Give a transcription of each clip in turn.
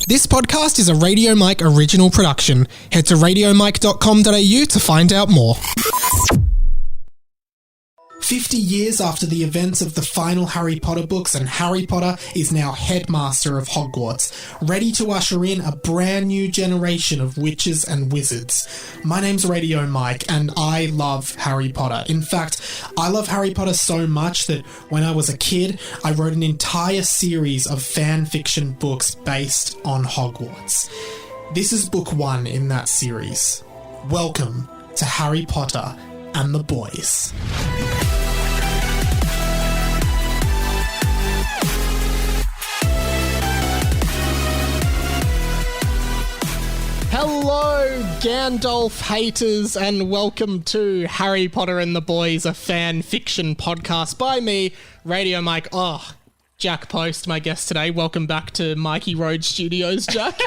This podcast is a Radio Mike original production. Head to radiomike.com.au to find out more. 50 years after the events of the final Harry Potter books, and Harry Potter is now headmaster of Hogwarts, ready to usher in a brand new generation of witches and wizards. My name's Radio Mike, and I love Harry Potter. In fact, I love Harry Potter so much that when I was a kid, I wrote an entire series of fan fiction books based on Hogwarts. This is book 1 in that series. Welcome to Harry Potter and the Boys. Hello, Gandalf haters, and welcome to Harry Potter and the Boys, a fan fiction podcast by me, Radio Mike. Oh, Jack Post, my guest today. Welcome back to Mikey Road Studios, Jack.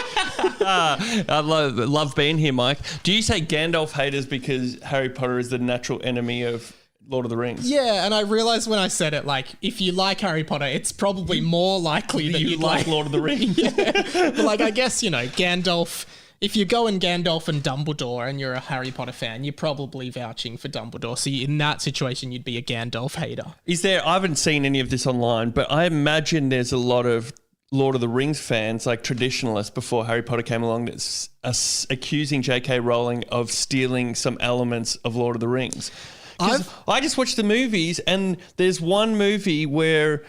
I love being here, Mike. Do you say Gandalf haters because Harry Potter is the natural enemy of Lord of the Rings? Yeah, and I realised when I said it, like, if you like Harry Potter, it's probably more likely that you'd like Lord of the Rings. Yeah, but like, I guess, you know, Gandalf. If you're going Gandalf and Dumbledore and you're a Harry Potter fan, you're probably vouching for Dumbledore. So in that situation, you'd be a Gandalf hater. I haven't seen any of this online, but I imagine there's a lot of Lord of the Rings fans, like traditionalists before Harry Potter came along, that's accusing J.K. Rowling of stealing some elements of Lord of the Rings. I just watched the movies, and there's one movie where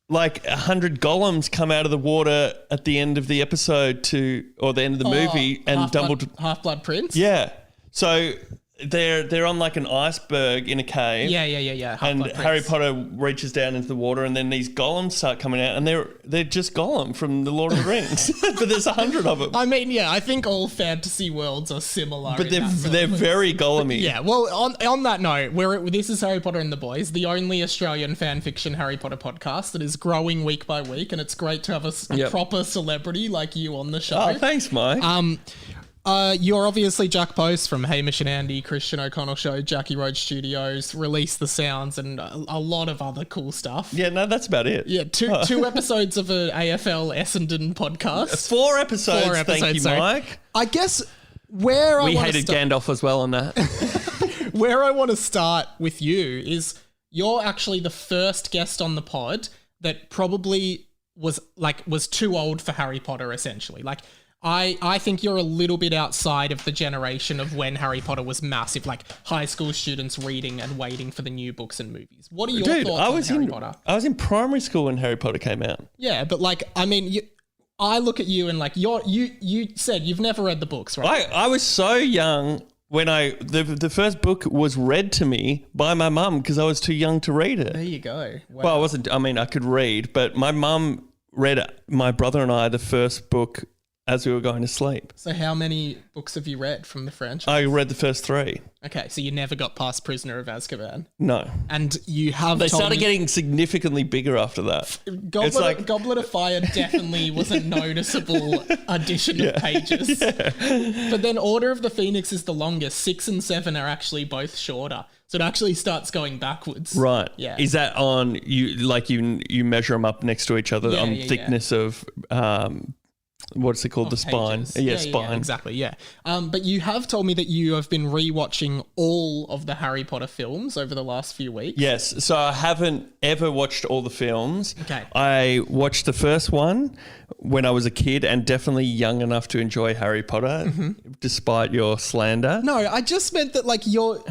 like 100 golems come out of the water at the end of the episode or the end of the movie, and Dumbledore... Half-Blood Prince? Yeah. So they're on like an iceberg in a cave. Yeah. And Harry Potter reaches down into the water, and then these golems start coming out, and they're just Gollum from the Lord of the Rings. But there's 100 of them. I mean, yeah, I think all fantasy worlds are similar. But they're very Gollum-y. Yeah, well, on that note, this is Harry Potter and the Boys, the only Australian fan fiction Harry Potter podcast that is growing week by week, and it's great to have a proper celebrity like you on the show. Oh, thanks, Mike. You're obviously Jack Post from Hamish and Andy, Christian O'Connell Show, Jackie Road Studios, Release the Sounds, and a lot of other cool stuff. Yeah, no, that's about it. Yeah, two episodes of an AFL Essendon podcast. 4 episodes, thank you, Mike. I guess we hated Gandalf as well on that. Where I want to start with you is you're actually the first guest on the pod that probably was too old for Harry Potter, essentially. Like, I think you're a little bit outside of the generation of when Harry Potter was massive, like high school students reading and waiting for the new books and movies. What are your thoughts on Harry Potter? I was in primary school when Harry Potter came out. Yeah, but like, I mean, I look at you and like, you said you've never read the books, right? I was so young when the first book was read to me by my mum because I was too young to read it. There you go. Wow. Well, I could read, but my mum read my brother and I the first book as we were going to sleep. So how many books have you read from the franchise? I read the first 3. Okay, so you never got past Prisoner of Azkaban? No. And you have They started getting significantly bigger after that. Goblet of Fire definitely was a noticeable addition of pages. Yeah. But then Order of the Phoenix is the longest. 6 and 7 are actually both shorter. So it actually starts going backwards. Right. Yeah. Is that on, you measure them up next to each other on thickness of... what's it called? The spine. Pages. Spine. Yeah, exactly, yeah. But you have told me that you have been rewatching all of the Harry Potter films over the last few weeks. Yes. So I haven't ever watched all the films. Okay. I watched the first one when I was a kid and definitely young enough to enjoy Harry Potter, despite your slander. No, I just meant that like your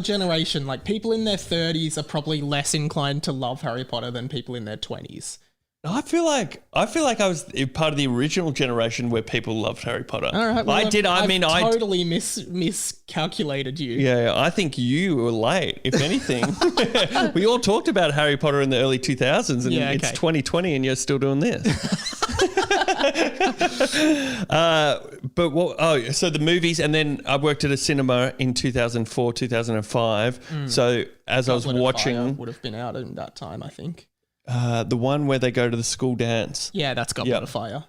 generation, like people in their 30s are probably less inclined to love Harry Potter than people in their 20s. I feel like I was part of the original generation where people loved Harry Potter. All right, well, I totally miscalculated you. Yeah, I think you were late, if anything. We all talked about Harry Potter in the early 2000s, and it's 2020 and you're still doing this. So the movies, and then I worked at a cinema in 2004, 2005. So as I was watching... would have been out in that time, I think. The one where they go to the school dance. Yeah, that's Goblet of Fire.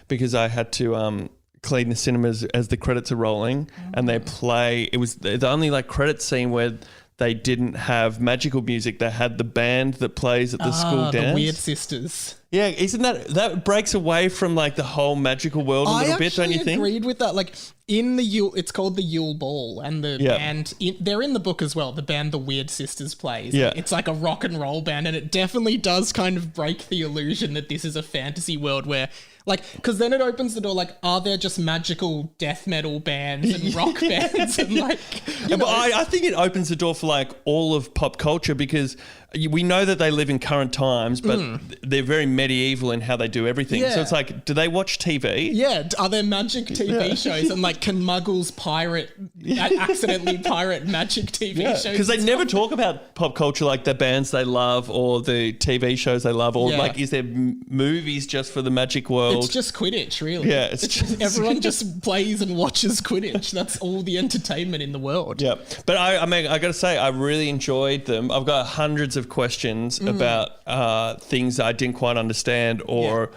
Because I had to clean the cinemas as the credits are rolling, and they play. It was the only like credit scene where they didn't have magical music. They had the band that plays at the school dance. The Weird Sisters. Yeah, isn't that breaks away from like the whole magical world a little bit, don't you think? I agreed with that. Like in the Yule, it's called the Yule Ball, and the band, they're in the book as well. The band the Weird Sisters plays. Yeah. It's like a rock and roll band, and it definitely does kind of break the illusion that this is a fantasy world where, like, because then it opens the door, like, are there just magical death metal bands and rock bands? And like, but I think it opens the door for like all of pop culture, because we know that they live in current times, but they're very medieval in how they do everything. Yeah. So it's like, do they watch TV? Yeah, are there magic TV shows? And like, can muggles accidentally pirate magic TV shows? Because they never talk about pop culture, like the bands they love or the TV shows they love, or like, is there movies just for the magic world? It's just Quidditch, really. Yeah, it's just everyone just plays and watches Quidditch. That's all the entertainment in the world. Yeah, but I mean, I got to say, I really enjoyed them. I've got hundreds of questions about things that I didn't quite understand, or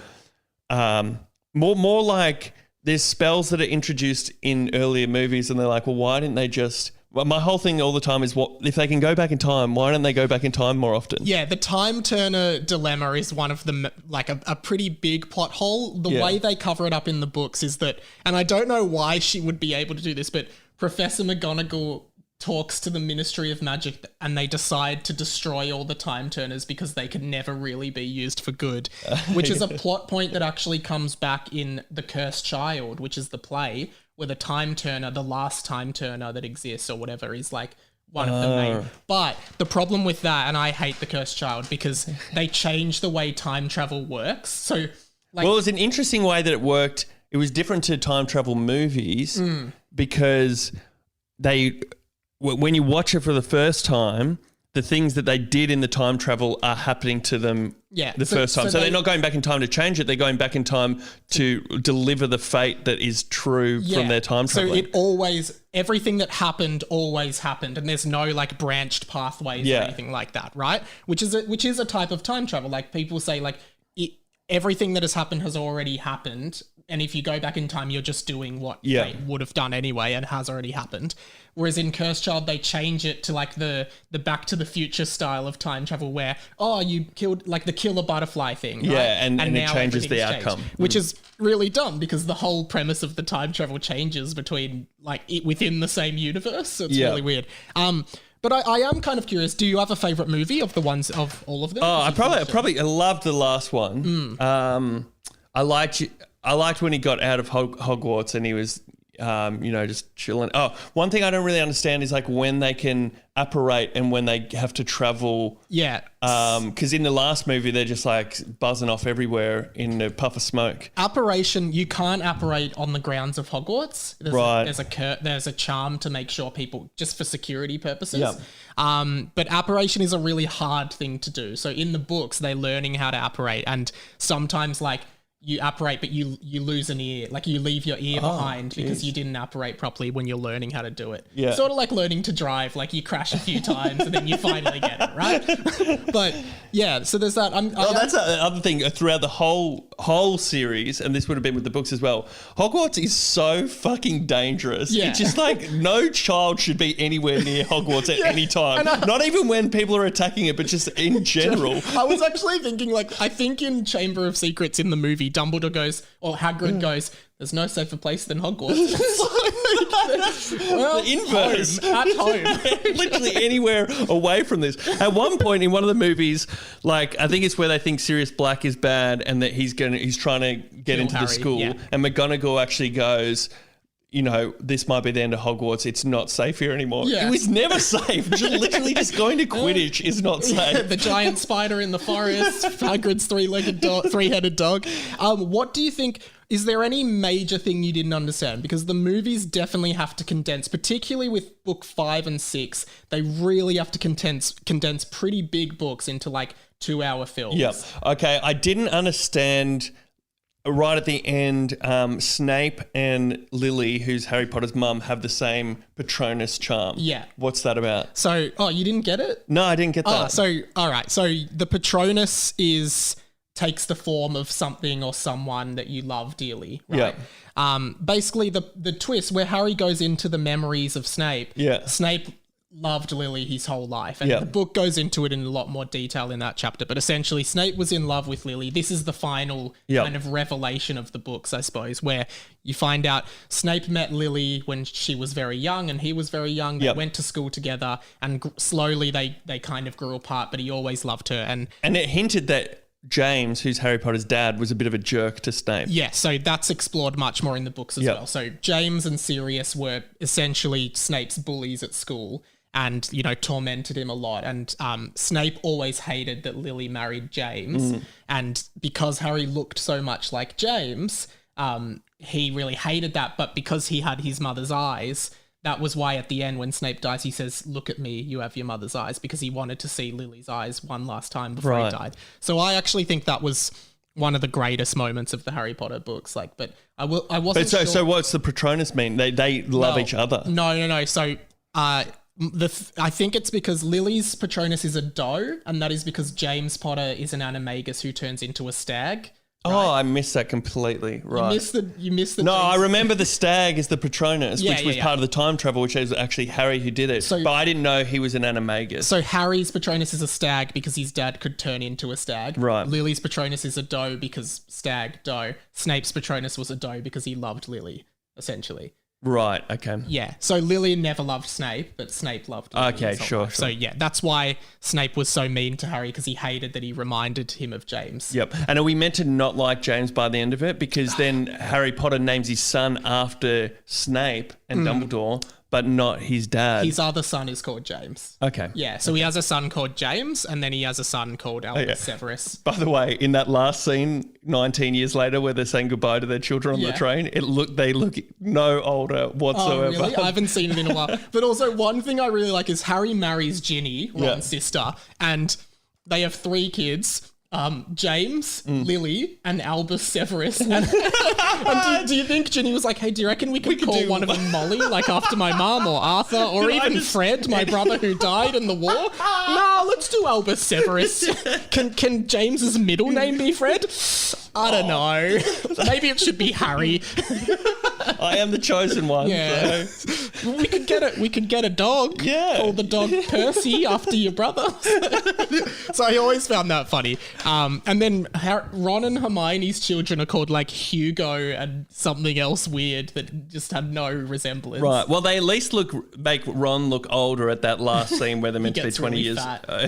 more like there's spells that are introduced in earlier movies, and they're like, well, why didn't they just? Well, my whole thing all the time is, what if they can go back in time? Why don't they go back in time more often? Yeah, the time turner dilemma is one of the like a pretty big plot hole. The way they cover it up in the books is that, and I don't know why she would be able to do this, but Professor McGonagall talks to the Ministry of Magic and they decide to destroy all the time turners because they can never really be used for good, which is a plot point that actually comes back in The Cursed Child, which is the play where the time turner, the last time turner that exists or whatever, is like one of the main. But the problem with that, and I hate The Cursed Child, because they change the way time travel works. So, like, well, it was an interesting way that it worked. It was different to time travel movies because when you watch it for the first time, the things that they did in the time travel are happening to them the first time. So they're not going back in time to change it. They're going back in time to deliver the fate that is true from their time traveling. So everything that happened always happened, and there's no like branched pathways or anything like that, right? Which is a type of time travel. Like people say, like everything that has happened has already happened, and if you go back in time, you're just doing what they would have done anyway and has already happened. Whereas in Cursed Child, they change it to like the Back to the Future style of time travel where, you killed like the killer butterfly thing. Right? Yeah, and it changes the outcome. Which is really dumb because the whole premise of the time travel changes between like within the same universe. So it's really weird. But I am kind of curious. Do you have a favorite movie of the ones of all of them? Oh, I loved the last one. I liked when he got out of Hogwarts and he was, just chilling. Oh, one thing I don't really understand is like when they can apparate and when they have to travel. Yeah. Because in the last movie, they're just like buzzing off everywhere in a puff of smoke. Apparition, you can't apparate on the grounds of Hogwarts. There's a charm to make sure people, just for security purposes. Yep. But apparation is a really hard thing to do. So in the books, they're learning how to apparate, and sometimes like you apparate, but you lose an ear, like you leave your ear behind because you didn't apparate properly when you're learning how to do it. Yeah. Sort of like learning to drive, like you crash a few times and then you finally get it, right? But yeah, so there's that. That's the other thing throughout the whole series, and this would have been with the books as well. Hogwarts is so fucking dangerous. Yeah. It's just like no child should be anywhere near Hogwarts at any time. Not even when people are attacking it, but just in general. I was actually thinking, like, I think in Chamber of Secrets in the movie, Dumbledore goes, or Hagrid goes, there's no safer place than Hogwarts. Well, the inverse. At home. Literally anywhere away from this. At one point in one of the movies, like, I think it's where they think Sirius Black is bad and that he's trying to get into the school. Yeah. And McGonagall actually goes, this might be the end of Hogwarts. It's not safe here anymore. Yeah. It was never safe. Literally just going to Quidditch is not safe. Yeah, the giant spider in the forest, Hagrid's three-headed dog. What do you think? Is there any major thing you didn't understand? Because the movies definitely have to condense, particularly with book 5 and 6. They really have to condense pretty big books into like 2-hour films. Yep. Okay, I didn't understand. Right at the end, Snape and Lily, who's Harry Potter's mum, have the same Patronus charm. Yeah. What's that about? So, you didn't get it? No, I didn't get that. All right. So the Patronus takes the form of something or someone that you love dearly, right? Yeah. Basically, the twist where Harry goes into the memories of Snape, Snape loved Lily his whole life. And the book goes into it in a lot more detail in that chapter. But essentially, Snape was in love with Lily. This is the final kind of revelation of the books, I suppose, where you find out Snape met Lily when she was very young and he was very young. They went to school together, and slowly they kind of grew apart, but he always loved her. And it hinted that James, who's Harry Potter's dad, was a bit of a jerk to Snape. Yeah, so that's explored much more in the books as well. So James and Sirius were essentially Snape's bullies at school and, you know, tormented him a lot. And Snape always hated that Lily married James. And because Harry looked so much like James, he really hated that. But because he had his mother's eyes, that was why at the end when Snape dies, he says, "Look at me, you have your mother's eyes," because he wanted to see Lily's eyes one last time before he died. So I actually think that was one of the greatest moments of the Harry Potter books. Like, but I wasn't sure. So what's the Patronus mean? They love each other. No. So I think it's because Lily's Patronus is a doe, and that is because James Potter is an animagus who turns into a stag. Right? Oh, I missed that completely. Right. You missed the. No, James. I remember the stag is the Patronus, which was part of the time travel, which is actually Harry who did it. But I didn't know he was an animagus. So Harry's Patronus is a stag because his dad could turn into a stag. Right. Lily's Patronus is a doe because stag, doe. Snape's Patronus was a doe because he loved Lily, essentially. Right, okay. Yeah, so Lily never loved Snape, but Snape loved Lily. Okay, sure. So yeah, that's why Snape was so mean to Harry, because he hated that he reminded him of James. Yep. And are we meant to not like James by the end of it? Because then Harry Potter names his son after Snape and Dumbledore, but not his dad. His other son is called James. Okay. Yeah, so he has a son called James, and then he has a son called Albus Severus. By the way, in that last scene, 19 years later, where they're saying goodbye to their children on the train, they look no older whatsoever. Oh, really? I haven't seen it in a while. But also, one thing I really like is Harry marries Ginny, Ron's sister, and they have 3 kids. James, Lily, and Albus Severus. And do you think Ginny was like, "Hey, do you reckon we could call one of them Molly, like after my mum, or Arthur, or even Fred, my brother who died in the war? Nah, let's do Albus Severus. Can James's middle name be Fred? I don't know. Maybe it should be Harry. I am the chosen one. Yeah. So. We could get a dog. Yeah. Call the dog Percy after your brother. So I always found that funny. And then Ron and Hermione's children are called like Hugo and something else weird that just had no resemblance. Right. Well, they at least make Ron look older at that last scene where they're meant to be 20 years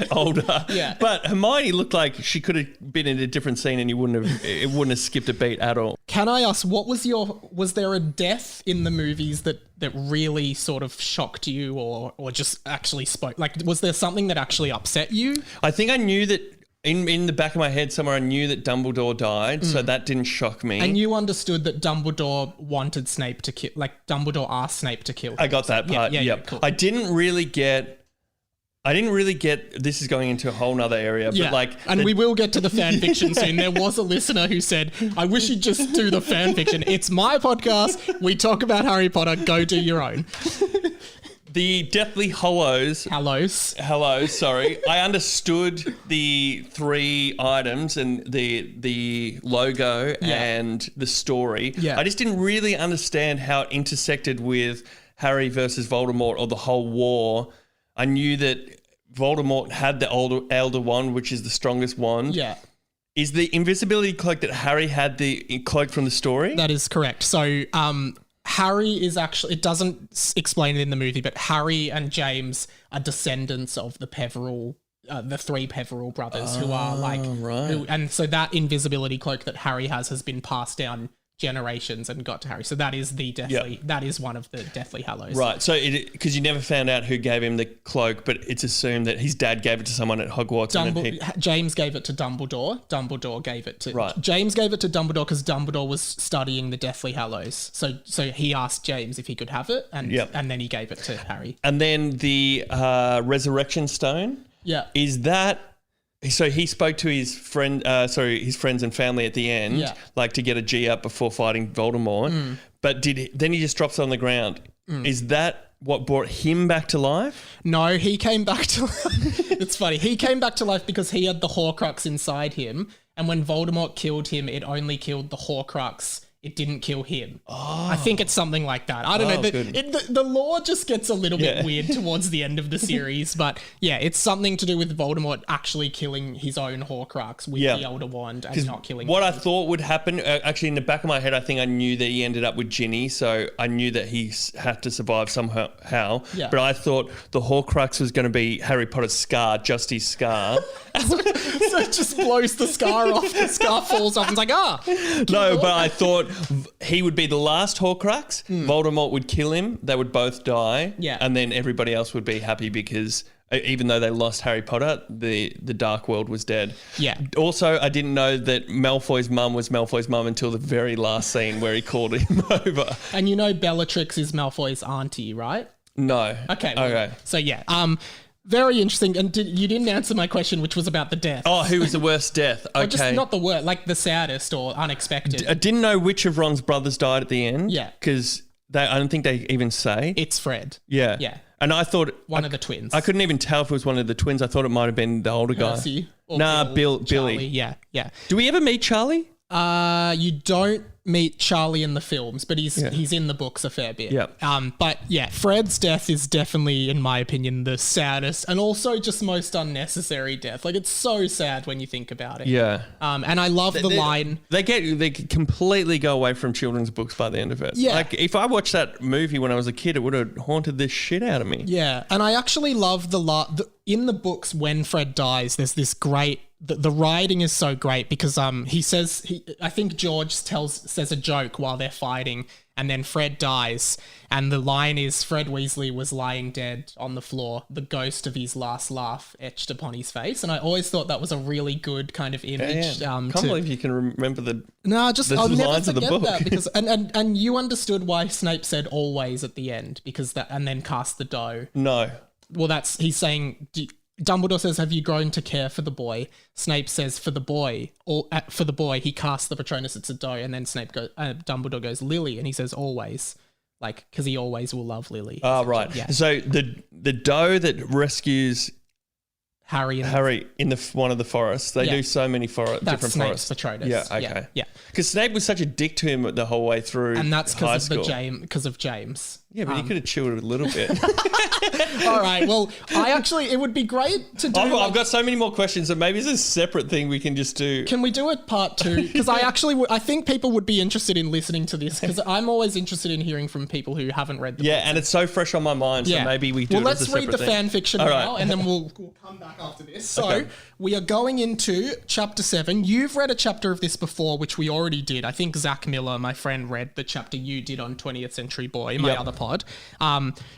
older. Yeah. But Hermione looked like she could have been in a different scene and it wouldn't have skipped a beat at all. Can I ask, was there a death in the movies that really sort of shocked you or just actually spoke? Like, was there something that actually upset you? I think I knew that in the back of my head somewhere, I knew that Dumbledore died, so that didn't shock me. And you understood that Dumbledore wanted Snape to kill, like Dumbledore asked Snape to kill him. I got that part. Yeah, cool. I didn't really get. This is going into a whole nother area, but we will get to the fan fiction soon. There was a listener who said, "I wish you'd just do the fan fiction. It's my podcast. We talk about Harry Potter. Go do your own." The Deathly Hallows. Sorry. I understood the 3 items and the logo and the story. Yeah. I just didn't really understand how it intersected with Harry versus Voldemort or the whole war. I knew that Voldemort had the Elder Wand, which is the strongest wand. Yeah. Is the invisibility cloak that Harry had the cloak from the story? That is correct. So, Harry is actually, it doesn't explain it in the movie, but Harry and James are descendants of the Peveril, the 3 Peveril brothers who are like, and so that invisibility cloak that Harry has been passed down generations and got to Harry. So that is that is one of the Deathly Hallows. Right. So because you never found out who gave him the cloak, but it's assumed that his dad gave it to someone at Hogwarts. James gave it to Dumbledore. Dumbledore gave it to James gave it to Dumbledore because Dumbledore was studying the Deathly Hallows. So he asked James if he could have it, and then he gave it to Harry. And then the Resurrection Stone. Yeah. Is that? So he spoke to his his friends and family at the end, like to get a G up before fighting Voldemort. But then he just drops it on the ground. Is that what brought him back to life? No, he came back to life. It's funny. He came back to life because he had the Horcrux inside him. And when Voldemort killed him, it only killed the Horcrux it didn't kill him. I think it's something like that. I don't know. Good. The lore just gets a little bit weird towards the end of the series, but yeah, it's something to do with Voldemort actually killing his own Horcrux with the Elder Wand and not killing what him. I thought would happen, actually in the back of my head, I think I knew that he ended up with Ginny, so I knew that he had to survive somehow. Yeah. But I thought the Horcrux was going to be Harry Potter's scar, just his scar. So it just blows the scar off. The scar falls off and it's like, No, but I thought he would be the last Horcrux. Voldemort would kill him. They would both die. Yeah. And then everybody else would be happy because even though they lost Harry Potter, the Dark World was dead. Yeah. Also, I didn't know that Malfoy's mum was Malfoy's mum until the very last scene where he called him over. And you know Bellatrix is Malfoy's auntie, right? No. Okay. Okay. So yeah, very interesting. And you didn't answer my question, which was about the death. Oh, who was the worst death? Okay. Or just not the worst, like the saddest or unexpected. I didn't know which of Ron's brothers died at the end. Yeah. Because I don't think they even say. It's Fred. Yeah. Yeah. And I thought... One of the twins. I couldn't even tell if it was one of the twins. I thought it might have been the older guy. Percy or Billy. Charlie. Yeah. Yeah. Do we ever meet Charlie? You don't meet Charlie in the films, but he's in the books a fair bit. Yeah. But yeah, Fred's death is definitely, in my opinion, the saddest and also just most unnecessary death. Like, it's so sad when you think about it. Yeah. And I love the line. They completely go away from children's books by the end of it. Yeah. Like, if I watched that movie when I was a kid, it would have haunted the shit out of me. Yeah. And I actually love in the books when Fred dies, there's this great... The writing is so great because he says I think George says a joke while they're fighting, and then Fred dies, and the line is Fred Weasley was lying dead on the floor, the ghost of his last laugh etched upon his face, and I always thought that was a really good kind of image. Yeah. Can't believe you can remember the I'll never lines of the forget book. that because and you understood why Snape said always at the end because that and then cast the doe. No. Well, he's saying. Dumbledore says, "Have you grown to care for the boy?" Snape says, "For the boy, he casts the Patronus. It's a doe." And then Dumbledore goes, "Lily," and he says, "Always," like because he always will love Lily. Oh, right. Yeah. So the doe that rescues Harry in one of the forests. They do so many different Snape's forests. Patronus. Yeah, okay. Yeah. Because Snape was such a dick to him the whole way through, and that's because of James. Yeah, but he could have chilled a little bit. All right. Well, it would be great to do. I've got so many more questions, so maybe it's a separate thing we can just do. Can we do it part 2? Because I think people would be interested in listening to this because I'm always interested in hearing from people who haven't read the book. And it's so fresh on my mind, so maybe we do it as a let's separate read the thing. fan fiction All now, right. and then we'll come back after this. So we are going into chapter 7. You've read a chapter of this before, which we already did. I think Zach Miller, my friend, read the chapter you did on 20th Century Boy, my other pod.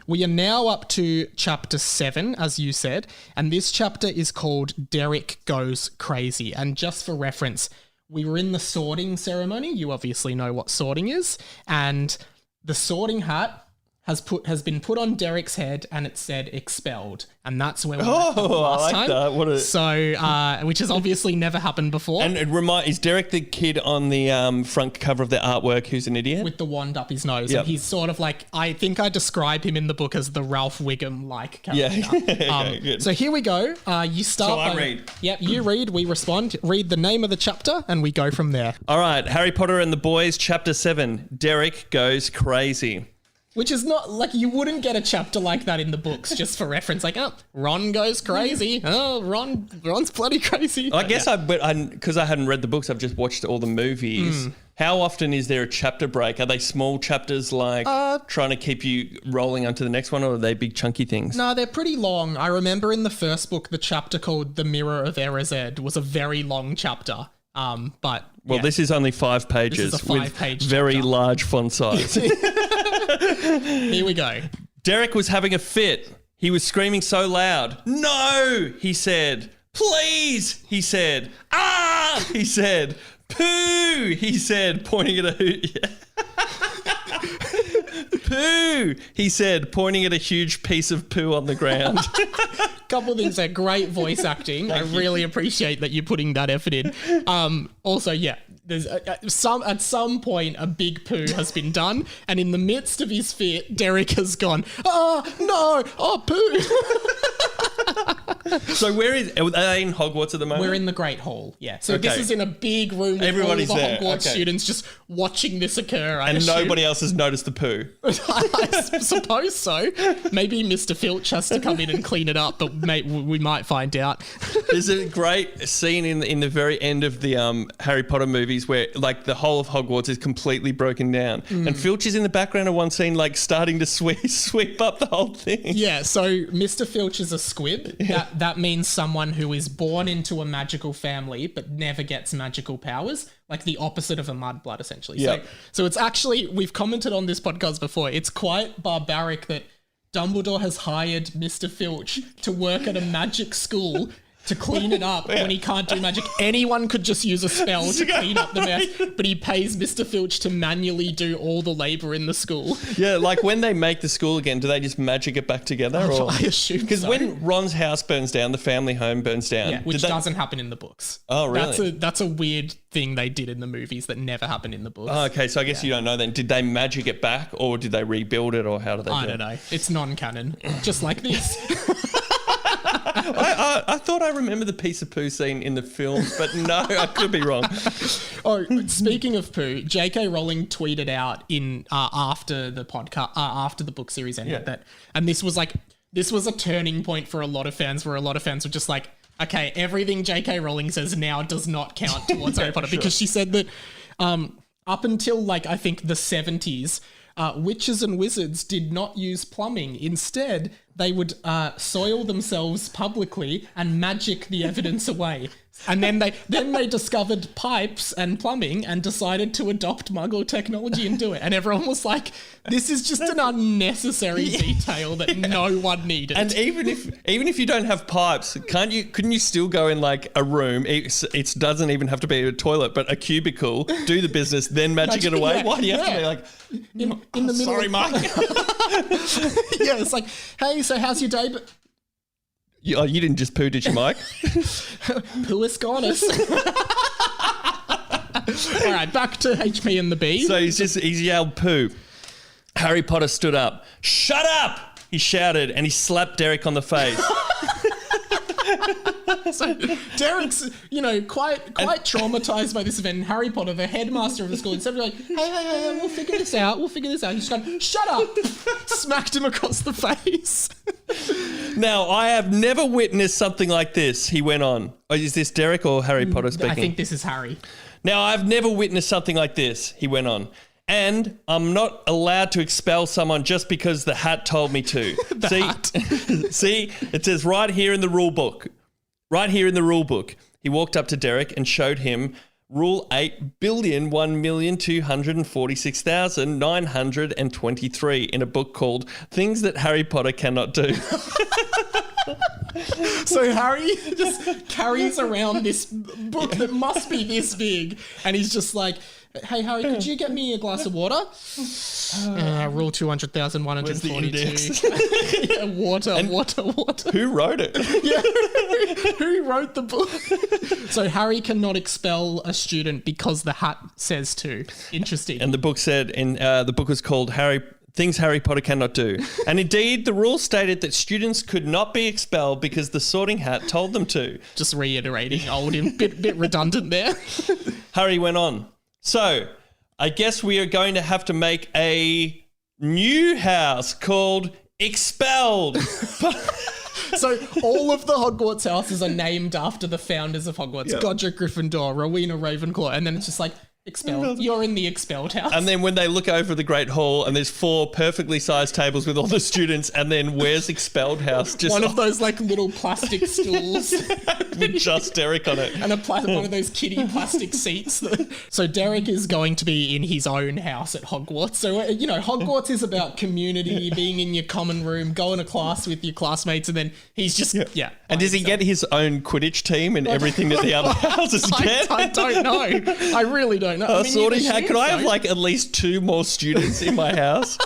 We are now up to chapter 7, as you said, and this chapter is called Derrick Goes Crazy. And just for reference, we were in the sorting ceremony. You obviously know what sorting is. And the sorting hat has been put on Derrick's head and it said expelled. And that's where we left off last time. That. So, which has obviously never happened before. And is Derrick the kid on the front cover of the artwork who's an idiot? With the wand up his nose. Yep. And he's sort of like, I think I describe him in the book as the Ralph Wiggum-like character. Yeah. Okay, good. So here we go. You start So I read. Yep, you read, we respond. Read the name of the chapter and we go from there. All right, Harry Potter and the Boys, chapter 7, Derrick Goes Crazy. Which is not, like, you wouldn't get a chapter like that in the books, just for reference. Like, Ron goes crazy. Oh, Ron's bloody crazy. I guess because I hadn't read the books, I've just watched all the movies. How often is there a chapter break? Are they small chapters like trying to keep you rolling onto the next one, or are they big chunky things? No, they're pretty long. I remember in the first book, the chapter called The Mirror of Erazed was a very long chapter. This is only 5 pages this is a 5-page with very chapter. large font size. Here we go. Derrick was having a fit. He was screaming so loud. No, he said. Please, he said. Ah, he said. Poo, he said, pointing at poo, he said, pointing at a huge piece of poo on the ground. Couple of things there. Great voice acting. I really appreciate that you're putting that effort in. Also, there's at some point a big poo has been done, and in the midst of his fit, Derrick has gone, oh no, oh poo. So are they in Hogwarts at the moment? We're in the Great Hall, yeah. So Okay. this is in a big room with Everybody's all the there, Hogwarts okay. students just watching this occur. I and assume. nobody else has noticed the poo. I suppose so. Maybe Mr. Filch has to come in and clean it up, but we might find out. There's a great scene in the very end of the Harry Potter movies where like the whole of Hogwarts is completely broken down, and Filch is in the background of one scene, like starting to sweep up the whole thing. Yeah, so Mr. Filch is a squib. That means someone who is born into a magical family but never gets magical powers, like the opposite of a mudblood, essentially. Yep. So it's actually, we've commented on this podcast before, it's quite barbaric that Dumbledore has hired Mr. Filch to work at a magic school to clean it up when he can't do magic. Anyone could just use a spell to clean up the mess, but he pays Mr. Filch to manually do all the labour in the school. Yeah, like when they make the school again, do they just magic it back together? Or? I assume Because so. when Ron's house burns down, the family home burns down. Yeah, which doesn't happen in the books. Oh, really? That's a weird thing they did in the movies that never happened in the books. Oh, okay, so I guess you don't know then. Did they magic it back or did they rebuild it or how did they do it? I don't know. It's non-canon, just like this. I thought I remember the piece of poo scene in the films, but no, I could be wrong. Oh, speaking of poo, J.K. Rowling tweeted out in after the podcast, after the book series ended, that, and this was a turning point for a lot of fans, where a lot of fans were just like, okay, everything J.K. Rowling says now does not count towards Harry Potter, because she said that up until like I think the 70s, witches and wizards did not use plumbing. Instead, they would soil themselves publicly and magic the evidence away. And then they discovered pipes and plumbing and decided to adopt Muggle technology and do it. And everyone was like, this is just an unnecessary detail that no one needed. And even if you don't have pipes, couldn't you still go in like a room? It doesn't even have to be a toilet, but a cubicle, do the business, then magic it away. Yeah, Why do you have to be like, in the middle? sorry, Mike. Yeah, it's like, hey, so how's your day? But You didn't just poo, did you, Mike? Poois Gonus. All right, back to HP and the Bee. So he's yelled poo. Harry Potter stood up. Shut up! He shouted, and he slapped Derrick on the face. So Derrick's, quite traumatized by this event. And Harry Potter, the headmaster of the school, instead of like, hey, we'll figure this out. He's gone, shut up! Smacked him across the face. Now, I have never witnessed something like this, he went on. Oh, is this Derrick or Harry Potter speaking? I think this is Harry. Now, I've never witnessed something like this, he went on. And I'm not allowed to expel someone just because the hat told me to. See, it says right here in the rule book. Right here in the rule book. He walked up to Derrick and showed him Rule 8,1,246,923 in a book called Things That Harry Potter Cannot Do. So Harry just carries around this book that must be this big, and he's just like, hey, Harry, could you get me a glass of water? Rule 200,142. Yeah, water. Who wrote it? Yeah, who wrote the book? So Harry cannot expel a student because the hat says to. Interesting. And the book said, the book was called Things Harry Potter Cannot Do. And indeed, the rule stated that students could not be expelled because the sorting hat told them to. Just reiterating, old, bit redundant there. Harry went on. So, I guess we are going to have to make a new house called Expelled. So all of the Hogwarts houses are named after the founders of Hogwarts. Yep. Godric Gryffindor, Rowena Ravenclaw, and then it's just like, Expelled. You're in the Expelled house. And then when they look over the Great Hall and there's 4 perfectly sized tables with all the students, and then where's Expelled house? Just one of those like little plastic stools. With just Derrick on it. And one of those kiddie plastic seats. So Derrick is going to be in his own house at Hogwarts. So, Hogwarts is about community, being in your common room, going to class with your classmates, and then he's just, And does he get his own Quidditch team and everything that the other houses get? I don't know. I really don't know. Sorting hat. Could I have like at least 2 more students in my house?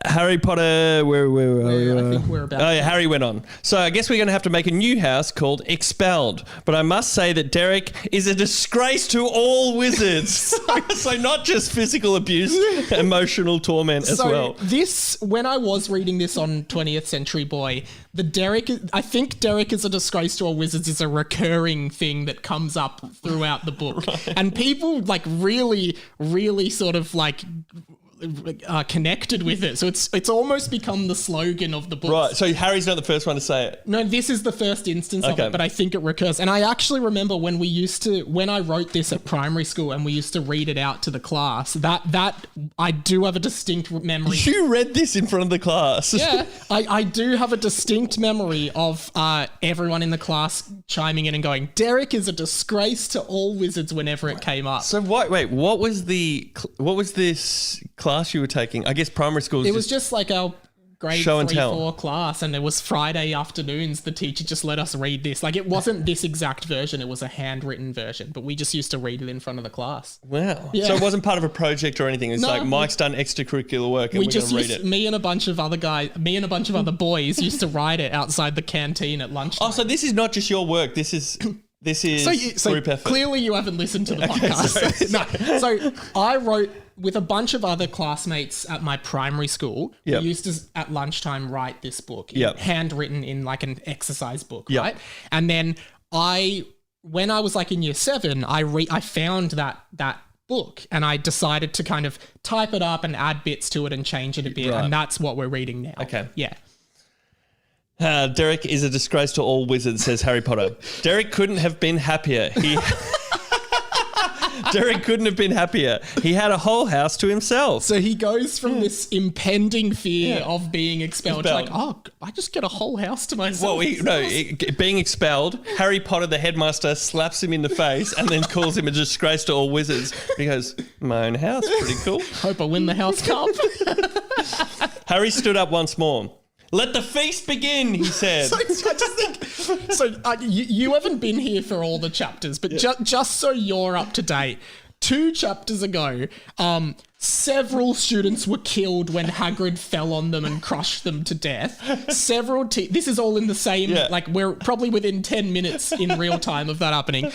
Harry Potter, where I think we're about. Oh yeah, Harry went on. So I guess we're going to have to make a new house called Expelled. But I must say that Derrick is a disgrace to all wizards. So not just physical abuse, emotional torment as well. This, when I was reading this on 20th Century Boy, I think Derrick is a disgrace to all wizards is a recurring thing that comes up throughout the book. Right. And people like really, really sort of like connected with it, so it's almost become the slogan of the book. Right, so Harry's not the first one to say it. No, this is the first instance of it, but I think it recurs. And I actually remember when I wrote this at primary school and we used to read it out to the class, that I do have a distinct memory. You read this in front of the class? Yeah, I do have a distinct memory of everyone in the class chiming in and going, Derrick is a disgrace to all wizards whenever it came up. So what was this class you were taking? I guess primary school. It was just like our grade show and 3-4 class, and it was Friday afternoons. The teacher just let us read this. Like, it wasn't this exact version; it was a handwritten version. But we just used to read it in front of the class. Wow! Yeah. So it wasn't part of a project or anything. It's like Mike's done extracurricular work, and we're going to read it. Me and a bunch of other boys used to write it outside the canteen at lunchtime. Oh, so this is not just your work. This is group effort. Clearly, you haven't listened to the podcast. No. So I wrote with a bunch of other classmates at my primary school. Yep. We used to at lunchtime write this book, Yep. handwritten in like an exercise book, Yep. right? And then when I was like in year 7, I found that book and I decided to kind of type it up and add bits to it and change it a bit, Right. and that's what we're reading now. Okay. Yeah. Derrick is a disgrace to all wizards, says Harry Potter. Derrick couldn't have been happier. Derrick couldn't have been happier. He had a whole house to himself. So he goes from this impending fear of being expelled to like, oh, I just get a whole house to myself. Well, being expelled, Harry Potter, the headmaster, slaps him in the face and then calls him a disgrace to all wizards. He goes, my own house, pretty cool. Hope I win the house cup. Harry stood up once more. Let the feast begin, he said. I just think, you haven't been here for all the chapters, but just so you're up to date, 2 chapters ago, several students were killed when Hagrid fell on them and crushed them to death. This is all in the same, like we're probably within 10 minutes in real time of that happening.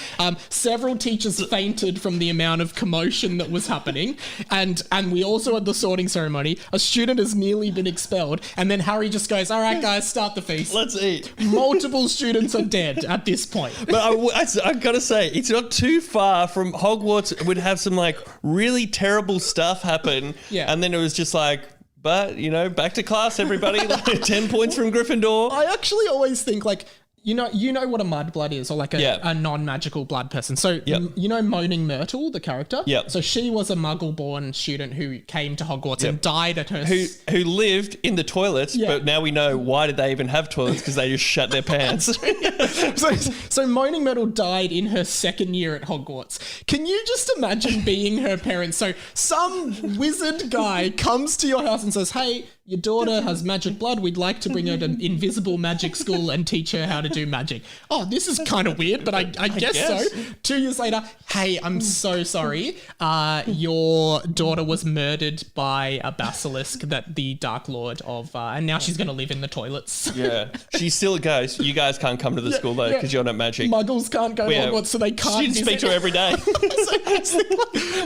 Several teachers fainted from the amount of commotion that was happening. And we also had the sorting ceremony. A student has nearly been expelled. And then Harry just goes, all right, guys, start the feast. Let's eat. Multiple students are dead at this point. But I gotta say, it's not too far from Hogwarts would have some like really terrible stuff happen, and then it was just like, but back to class, everybody. Like 10 points from Gryffindor. I actually always think like, you know what a mudblood is, or like a non-magical blood person. So Moaning Myrtle, the character. Yeah. So she was a Muggle-born student who came to Hogwarts and died at her. Who lived in the toilets, but now we know why did they even have toilets, because they just shut their pants. So Moaning Myrtle died in her 2nd year at Hogwarts. Can you just imagine being her parents? So some wizard guy comes to your house and says, hey, your daughter has magic blood. We'd like to bring her to invisible magic school and teach her how to do magic. Oh, this is kind of weird, but I guess so. 2 years later, hey, I'm so sorry. Your daughter was murdered by a basilisk that the Dark Lord of, and now she's going to live in the toilets. Yeah. She still goes, you guys can't come to the school though, because you're not magic. Muggles can't go to Hogwarts, so they can't Students speak to her every day.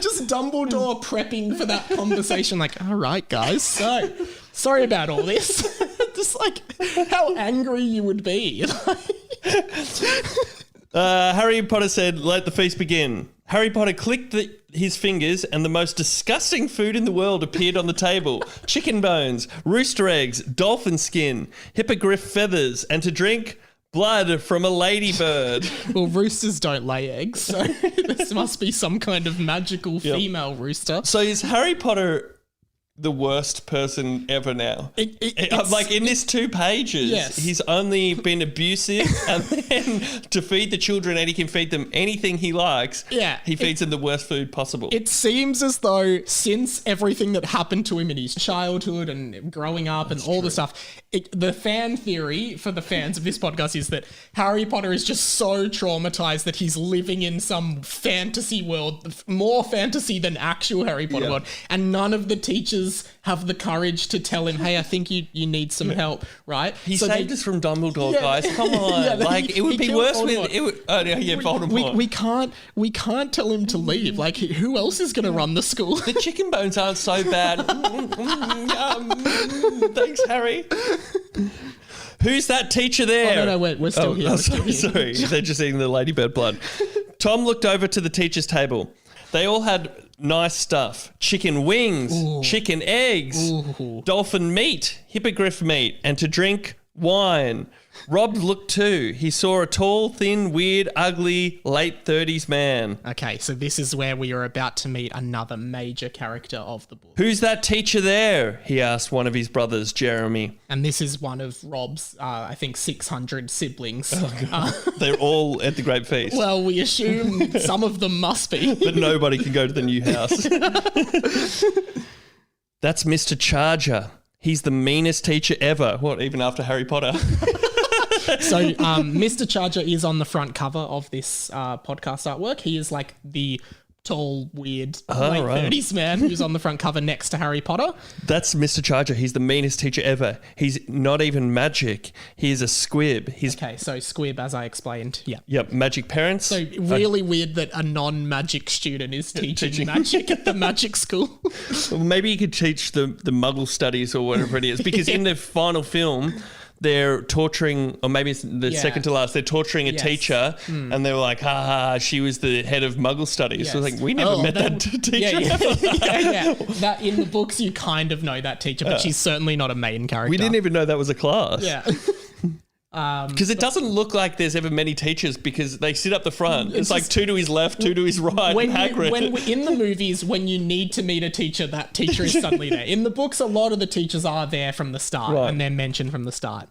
Just Dumbledore prepping for that conversation, like, all right, guys, so sorry about all this. Just like how angry you would be. Harry Potter said, let the feast begin. Harry Potter clicked his fingers and the most disgusting food in the world appeared on the table. Chicken bones, rooster eggs, dolphin skin, hippogriff feathers, and to drink, blood from a ladybird. Well, roosters don't lay eggs, so this must be some kind of magical female rooster. So is Harry Potter the worst person ever now? Like in this 2 pages, he's only been abusive, and then to feed the children, and he can feed them anything he likes. Yeah, he feeds them the worst food possible. It seems as though since everything that happened to him in his childhood and growing up and all the stuff, the fan theory for the fans of this podcast is that Harry Potter is just so traumatized that he's living in some fantasy world, more fantasy than actual Harry Potter world, and none of the teachers have the courage to tell him, hey, I think you need some help, right? He saved us from Dumbledore, guys. Come on. It would be worse with... Voldemort. We can't tell him to leave. Like, who else is going to run the school? The chicken bones aren't so bad. Thanks, Harry. Who's that teacher there? Oh, no, we're still here. Sorry. They're just eating the ladybird blood. Tom looked over to the teacher's table. They all had nice stuff. Chicken wings, chicken eggs, dolphin meat, hippogriff meat, and to drink, wine. Rob looked too. He saw a tall, thin, weird, ugly, late 30s man. Okay, so this is where we are about to meet another major character of the book. Who's that teacher there? He asked one of his brothers, Jeremy. And this is one of Rob's, I think, 600 siblings. They're all at the Great Feast. Well, we assume some of them must be. But nobody can go to the new house. That's Mr. Charger. He's the meanest teacher ever. What, even after Harry Potter? So Mr. Charger is on the front cover of this podcast artwork. He is like the tall, weird, late 30s man who's on the front cover next to Harry Potter. That's Mr. Charger. He's the meanest teacher ever. He's not even magic. He is a squib. Okay, so squib, as I explained. Yeah. Yep, magic parents. So really weird that a non-magic student is teaching magic at the magic school. Well, maybe you could teach the Muggle studies or whatever it is, because in the final film... they're torturing, or maybe it's the second to last, they're torturing a teacher and they were like, she was the head of Muggle studies. Yes. So it's like, we never met that teacher. That in the books, you kind of know that teacher, but she's certainly not a main character. We didn't even know that was a class. Yeah. Because it doesn't look like there's ever many teachers because they sit up the front. It's like two to his left, two to his right. In the movies, when you need to meet a teacher, that teacher is suddenly there. In the books, a lot of the teachers are there from the start and they're mentioned from the start.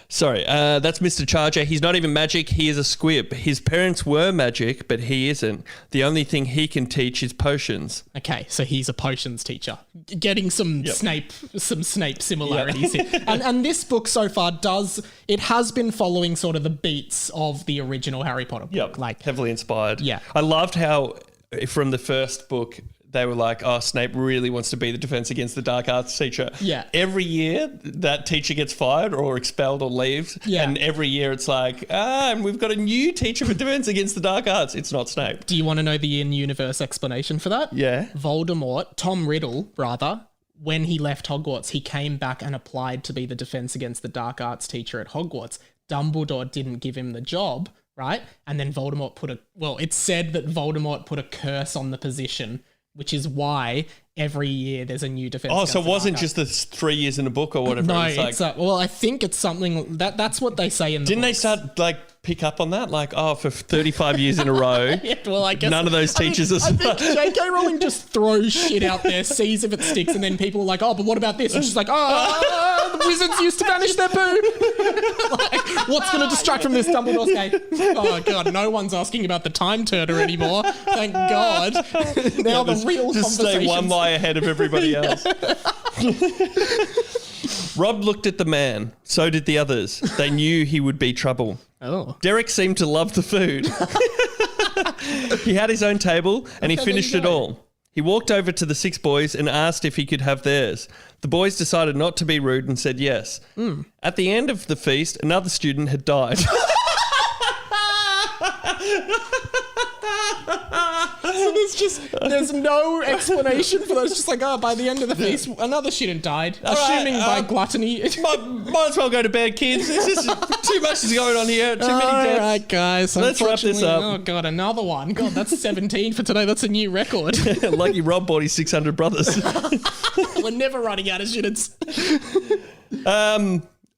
Sorry, that's Mr. Charger. He's not even magic. He is a squib. His parents were magic, but he isn't. The only thing he can teach is potions. Okay, so he's a potions teacher. Getting some Snape similarities here. And this book so far has been following sort of the beats of the original Harry Potter book. Yep, like heavily inspired. Yeah. I loved how from the first book... they were like, Snape really wants to be the Defense Against the Dark Arts teacher. Yeah. Every year, that teacher gets fired or expelled or leaves. Yeah. And every year it's like, and we've got a new teacher for Defense Against the Dark Arts. It's not Snape. Do you want to know the in-universe explanation for that? Yeah. Tom Riddle, when he left Hogwarts, he came back and applied to be the Defense Against the Dark Arts teacher at Hogwarts. Dumbledore didn't give him the job, right? And then it's said that Voldemort put a curse on the position, which is why every year there's a new defense. Oh, so it wasn't just the 3 years in a book or whatever. No, I think it's something that's what they say in the Didn't books. they start pick up on that? For 35 years in a row, I guess none of those teachers are... I think J.K. Rowling just throws shit out there, sees if it sticks, and then people are like, but what about this? And she's like, the wizards used to banish their poo. What's going to distract from this Dumbledore's game? Oh, God, no one's asking about the time turner anymore. Thank God. Now the real just stay one lie ahead of everybody else. Rob looked at the man. So did the others. They knew he would be trouble. Oh. Derrick seemed to love the food. He had his own table and he finished it all. He walked over to the 6 boys and asked if he could have theirs. The boys decided not to be rude and said yes. At the end of the feast, another student had died. There's no explanation for that. It's just like, by the end of the feast, another student died. Assuming by gluttony. Might as well go to bed, kids. This is too much is going on here. Too many deaths. All right, guys. Let's wrap this up. Oh, God, another one. God, that's 17 for today. That's a new record. Lucky Rob bought his 600 brothers. We're never running out of students.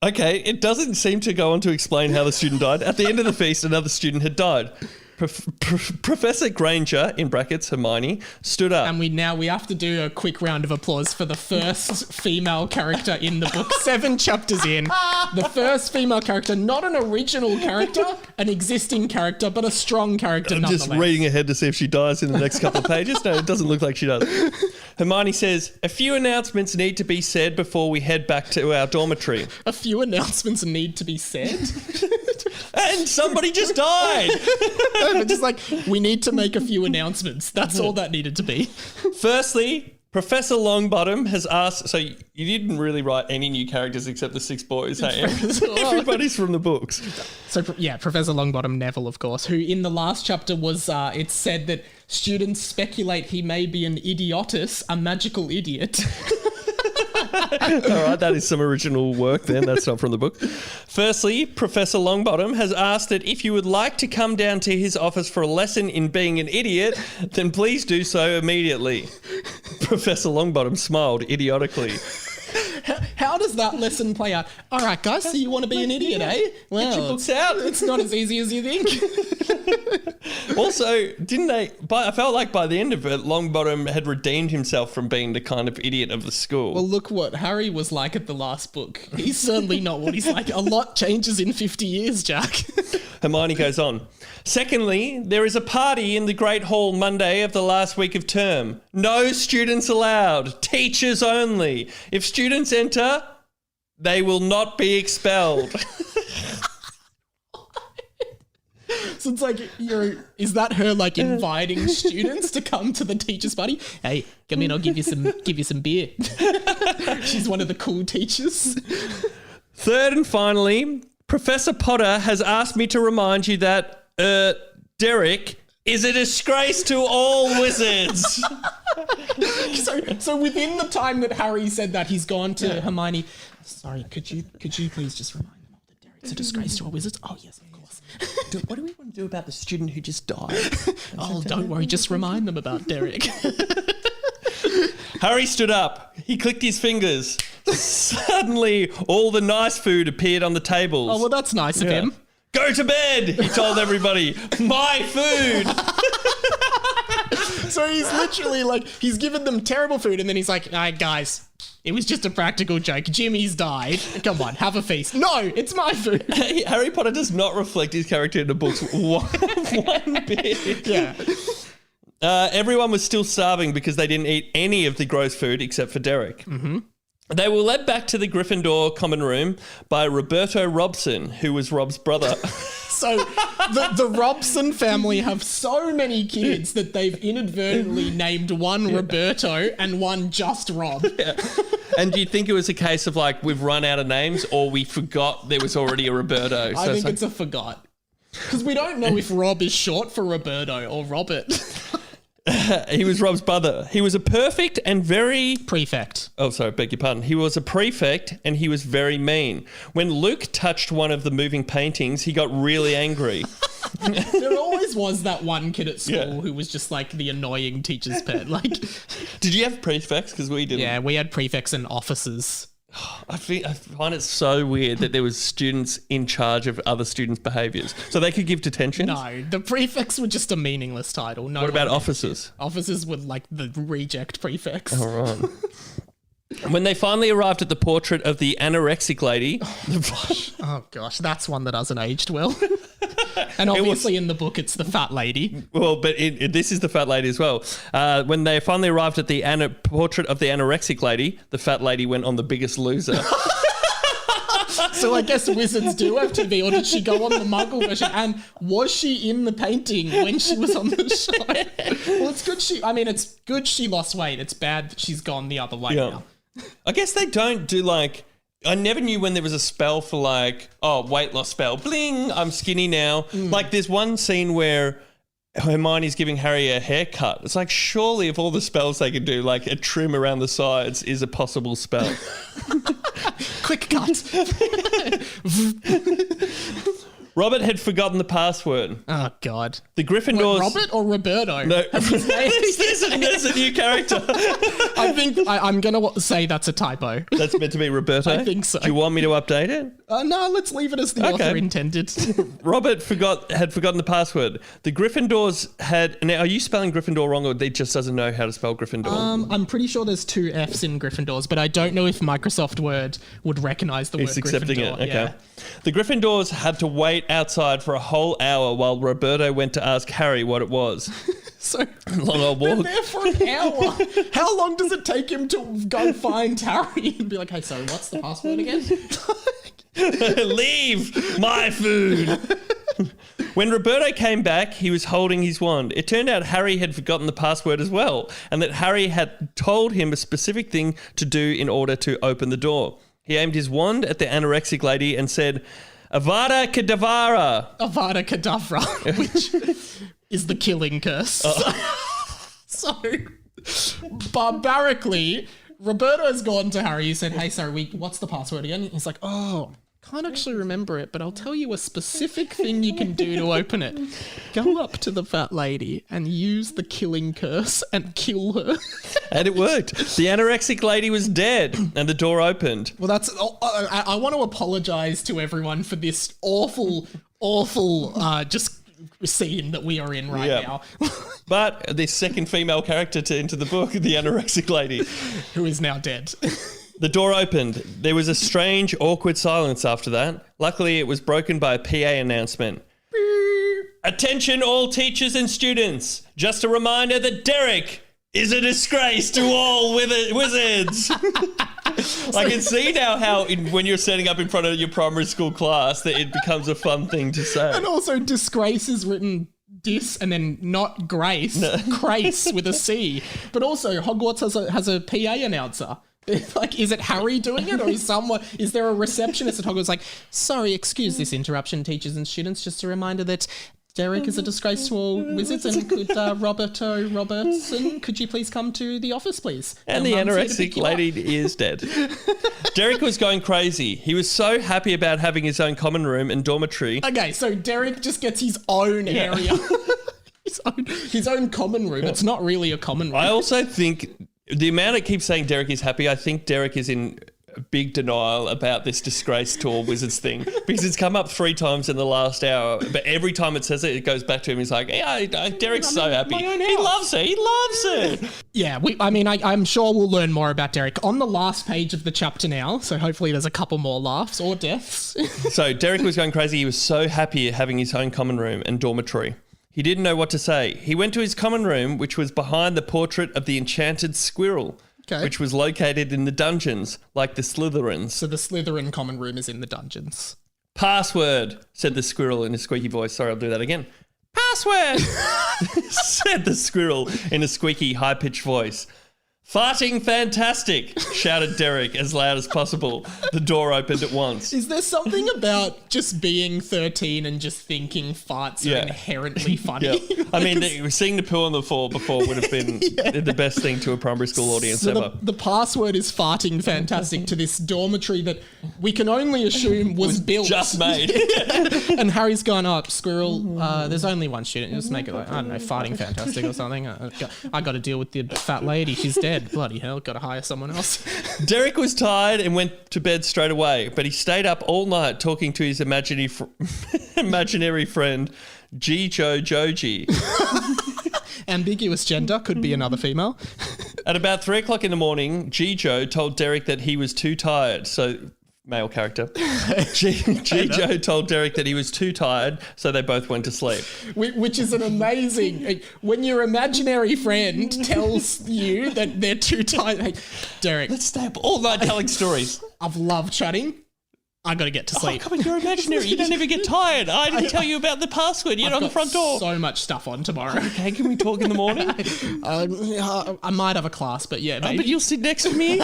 Okay, it doesn't seem to go on to explain how the student died. At the end of the feast, another student had died. Professor Granger, in brackets Hermione, stood up. And we have to do a quick round of applause for the first female character in the book, 7 chapters in. The first female character, not an original character, an existing character, but a strong character nonetheless. Just reading ahead to see if she dies in the next couple of pages. No, it doesn't look like she does. Hermione says, a few announcements need to be said before we head back to our dormitory. A few announcements need to be said? And somebody just died. But just we need to make a few announcements. That's all that needed to be. Firstly, Professor Longbottom has asked... So you didn't really write any new characters except the 6 boys, hey? Everybody's from the books. So, Professor Longbottom Neville, of course, who in the last chapter was... it's said that students speculate he may be an idiotus, a magical idiot. All right, that is some original work then. That's not from the book. Firstly, Professor Longbottom has asked that if you would like to come down to his office for a lesson in being an idiot, then please do so immediately. Professor Longbottom smiled idiotically. How does that lesson play out? All right, guys, so you want to be an idiot, eh? Well, get your books out. It's not as easy as you think. Also, didn't they... I felt like by the end of it, Longbottom had redeemed himself from being the kind of idiot of the school. Well, look what Harry was like at the last book. He's certainly not what he's like. A lot changes in 50 years, Jack. Hermione goes on. Secondly, there is a party in the Great Hall Monday of the last week of term. No students allowed. Teachers only. If students enter, they will not be expelled. So it's like, is that her like inviting students to come to the teacher's party? Hey, come in, I'll give you some beer. She's one of the cool teachers. Third and finally, Professor Potter has asked me to remind you that, Derrick is a disgrace to all wizards. So within the time that Harry said that, he's gone to Hermione. Sorry, could you please just remind them that Derrick's a disgrace to all wizards? Oh, yes, of course. What do we want to do about the student who just died? Oh, don't worry, just remind them about Derrick. Harry stood up. He clicked his fingers. Suddenly, all the nice food appeared on the tables. Oh, well, that's nice of him. Go to bed, he told everybody. My food. So he's literally like, he's given them terrible food and then he's like, all right, guys, it was just a practical joke. Jimmy's died. Come on, have a feast. No, it's my food. Harry Potter does not reflect his character in the books one bit. Yeah. Everyone was still starving because they didn't eat any of the gross food except for Derrick. Mm-hmm. They were led back to the Gryffindor common room by Roberto Robson, who was Rob's brother. So the Robson family have so many kids that they've inadvertently named one Roberto and one just Rob. Yeah. And do you think it was a case of like, we've run out of names or we forgot there was already a Roberto? I think it's a forgot. Because we don't know if Rob is short for Roberto or Robert. He was Rob's brother. He was a perfect and very... Prefect. Oh, sorry, beg your pardon. He was a prefect and he was very mean. When Luke touched one of the moving paintings, he got really angry. There always was that one kid at school who was just like the annoying teacher's pet. Like, did you have prefects? Because we didn't. Yeah, we had prefects and officers. I find it so weird that there was students in charge of other students' behaviours. So they could give detention? No, the prefects were just a meaningless title. No. What about officers? Officers were like the reject prefects. All right. When they finally arrived at the portrait of the anorexic lady... Oh, gosh, that's one that hasn't aged well. And obviously in the book, it's the fat lady. Well, but this is the fat lady as well. When they finally arrived at the portrait of the anorexic lady, the fat lady went on The Biggest Loser. So I guess wizards do have TV, or did she go on the Muggle version? And was she in the painting when she was on the show? Well, it's good she lost weight. It's bad that she's gone the other way now. I guess they don't do like... I never knew when there was a spell for like, weight loss spell. Bling, I'm skinny now. Like there's one scene where Hermione's giving Harry a haircut. It's like, surely of all the spells they could do, like a trim around the sides is a possible spell. Quick cut. Robert had forgotten the password. Oh, God. The Gryffindors... Wait, Robert or Roberto? No. There's a new character. I think I'm going to say that's a typo. That's meant to be Roberto? I think so. Do you want me to update it? No, let's leave it as the author intended. Robert had forgotten the password. The Gryffindors had... Now, are you spelling Gryffindor wrong or they just doesn't know how to spell Gryffindor? I'm pretty sure there's 2 Fs in Gryffindors, but I don't know if Microsoft Word would recognize the word Gryffindor. It's accepting it, okay. Yeah. The Gryffindors had to wait outside for a whole hour while Roberto went to ask Harry what it was. So long old walk. They're there for an hour. How long does it take him to go find Harry and be like, hey, sorry, what's the password again? Leave my food. When Roberto came back, he was holding his wand. It turned out Harry had forgotten the password as well, and that Harry had told him a specific thing to do in order to open the door. He aimed his wand at the anorexic lady and said, Avada Kedavra. Avada Kedavra, which is the killing curse. So, barbarically, Roberto's gone to Harry. He said, hey, sorry, what's the password again? He's like, oh, can't actually remember it, but I'll tell you a specific thing you can do to open it. Go up to the fat lady and use the killing curse and kill her. And it worked. The anorexic lady was dead and the door opened. Well, I want to apologise to everyone for this awful just scene that we are in right now. But the second female character to enter the book, the anorexic lady. Who is now dead. The door opened. There was a strange, awkward silence after that. Luckily, it was broken by a PA announcement. Attention all teachers and students. Just a reminder that Derrick is a disgrace to all wizards. I can see now how when you're setting up in front of your primary school class that it becomes a fun thing to say. And also disgrace is written dis and then not grace, grace with a C. But also Hogwarts has a PA announcer. Like, is it Harry doing it, or is there a receptionist at Hogwarts like, sorry, excuse this interruption, teachers and students, just a reminder that Derrick is a disgrace to all wizards, and could Robertson, could you please come to the office, please? And the anorexic lady is dead. Derrick was going crazy. He was so happy about having his own common room and dormitory. Okay, so Derrick just gets his own area. his own common room. It's not really a common room. I also think the amount it keeps saying Derrick is happy, I think Derrick is in big denial about this disgrace to all wizards thing, because it's come up 3 times in the last hour, but every time it says it, it goes back to him. He's like, yeah, Derrick's so happy. He loves it. Yeah, I'm sure we'll learn more about Derrick on the last page of the chapter now, so hopefully there's a couple more laughs or deaths. So Derrick was going crazy. He was so happy having his own common room and dormitory. He didn't know what to say. He went to his common room, which was behind the portrait of the enchanted squirrel, which was located in the dungeons, like the Slytherins. So the Slytherin common room is in the dungeons. Password, said the squirrel in a squeaky voice. Sorry, I'll do that again. Password, said the squirrel in a squeaky, high-pitched voice. Farting fantastic, shouted Derrick as loud as possible. The door opened at once. Is there something about just being 13 and just thinking farts are inherently funny? Yeah. I mean, seeing the poo on the floor before would have been the best thing to a primary school audience ever. The password is farting fantastic to this dormitory that we can only assume was built. Just made. And Harry's gone up, squirrel, there's only one student. Just make it like, I don't know, farting fantastic or something. I got to deal with the fat lady. She's dead. Bloody hell, got to hire someone else. Derrick was tired and went to bed straight away, but he stayed up all night talking to his imaginary friend, Jijo Joji. Ambiguous gender, could be another female. At about 3 o'clock in the morning, Jijo told Derrick that he was too tired, so... Male character. Jijo told Derrick that he was too tired, so they both went to sleep. Which is an amazing... When your imaginary friend tells you that they're too tired... Hey, Derrick... Let's stay up all night telling stories. I've loved chatting. I got to get to sleep. Oh, come on, you're imaginary. You don't even get tired. I didn't tell you about the password yet on the front door. So much stuff on tomorrow. Okay, can we talk in the morning? I might have a class, but yeah. But you'll sit next to me.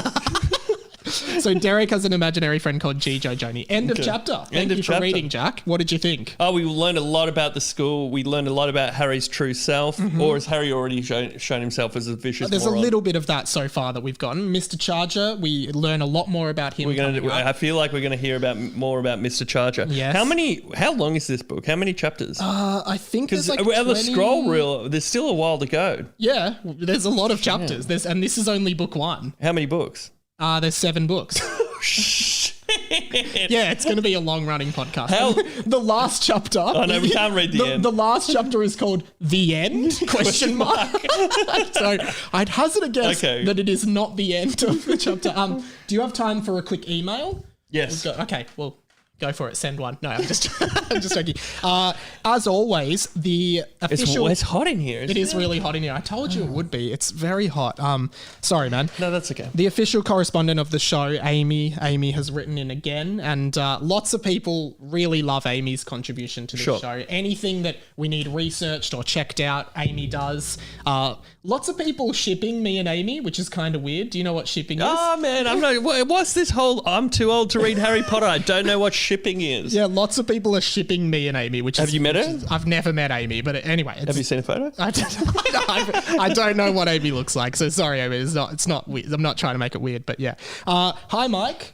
So Derrick has an imaginary friend called Jijo Joni. End of chapter. Thank you for reading, Jack. What did you think? Oh, we learned a lot about the school. We learned a lot about Harry's true self, or has Harry already shown himself as a vicious There's moron? a little bit of that so far that we've gotten. Mr. Charger, we learn a lot more about him. I feel like we're going to hear more about Mr. Charger. Yes. How long is this book? How many chapters? I think there's like the scroll reel, there's still a while to go. Yeah, there's a lot of chapters. Yeah. And this is only book 1. How many books? There's 7 books. Yeah, it's going to be a long-running podcast. The last chapter... Oh, no, we can't read the end. The last chapter is called The End? Question mark. So I'd hazard a guess that it is not the end of the chapter. Do you have time for a quick email? Yes. Okay, well... Go for it. Send one. No, I'm just Just joking. As always, the official... It's hot in here. It is really hot in here. I told you it would be. It's very hot. Sorry, man. No, that's okay. The official correspondent of the show, Amy, has written in again, and lots of people really love Amy's contribution to the show. Anything that we need researched or checked out, Amy does. Lots of people shipping me and Amy, which is kind of weird. Do you know what shipping is? Oh, man. What's this whole I'm too old to read Harry Potter? I don't know what shipping is. Yeah, lots of people are shipping me and Amy, which Have you met her? I've never met Amy, but anyway. Have you seen a photo? I don't know what Amy looks like, so sorry, Amy. It's not weird. I'm not trying to make it weird, but yeah. Hi, Mike.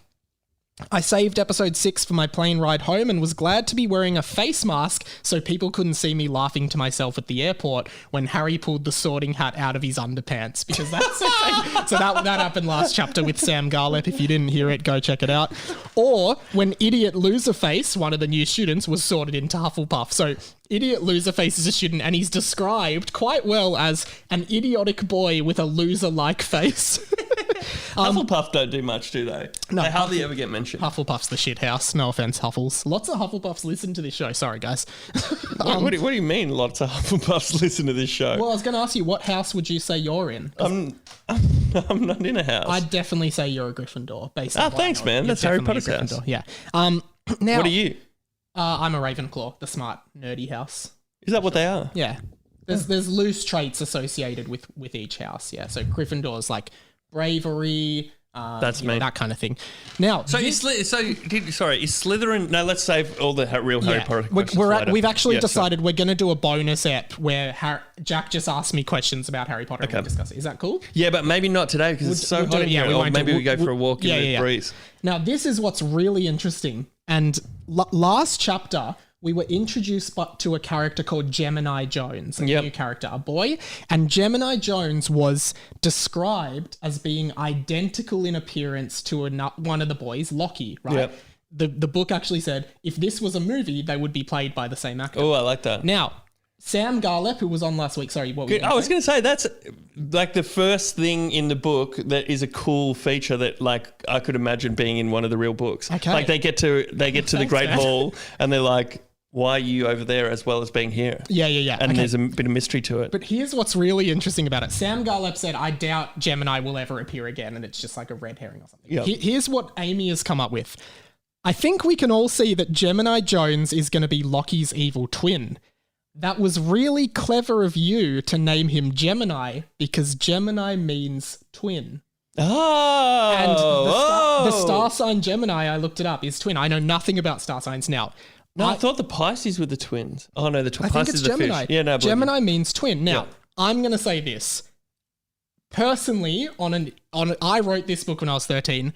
I saved episode 6 for my plane ride home and was glad to be wearing a face mask so people couldn't see me laughing to myself at the airport when Harry pulled the sorting hat out of his underpants, because that's so that happened last chapter with Sam Garlep. If you didn't hear it, go check it out. Or when Idiot Loserface, one of the new students, was sorted into Hufflepuff. So Idiot Loserface is a student, and he's described quite well as an idiotic boy with a loser-like face. Hufflepuff don't do much, do they? No, they hardly ever get mentioned. Hufflepuff's the shit house. No offense, Huffles. Lots of Hufflepuffs listen to this show. Sorry, guys. What do you mean lots of Hufflepuffs listen to this show? Well, I was going to ask you, what house would you say you're in? I'm not in a house. I'd definitely say you're a Gryffindor. Based on thanks, man. That's Harry Potter's house. Yeah. Now, what are you? I'm a Ravenclaw, the smart, nerdy house. Is that what they are? Yeah. There's loose traits associated with each house. Yeah. So Gryffindor's like bravery. That's me. That kind of thing. Now, is Slytherin? No, let's save all the real Harry Potter questions later. We've actually decided we're going to do a bonus ep where Jack just asked me questions about Harry Potter and we discuss it. Is that cool? Yeah, but maybe not today because it's so hot in here. Or maybe we go for a walk in the breeze. Now, this is what's really interesting. And last chapter, we were introduced to a character called Gemini Jones, a new character, a boy. And Gemini Jones was described as being identical in appearance to one of the boys, Lockie, right? Yep. The book actually said, if this was a movie, they would be played by the same actor. Oh, I like that. Now, Sam Garlep, who was on last week, sorry, what were you I was going to say, that's like the first thing in the book that is a cool feature that like I could imagine being in one of the real books. Okay. Like they get to the Great Hall and they're like, why are you over there as well as being here? Yeah. And there's a bit of mystery to it. But here's what's really interesting about it. Sam Garlep said, I doubt Gemini will ever appear again, and it's just like a red herring or something. Yep. Here's what Amy has come up with. I think we can all see that Gemini Jones is going to be Lockie's evil twin. That was really clever of you to name him Gemini because Gemini means twin. Oh. And the star sign Gemini, I looked it up, is twin. I know nothing about star signs now. No, I thought the Pisces were the twins. Oh, no, I think it's Gemini. Yeah, no, Gemini means twin. Now, I'm going to say this. Personally, I wrote this book when I was 13.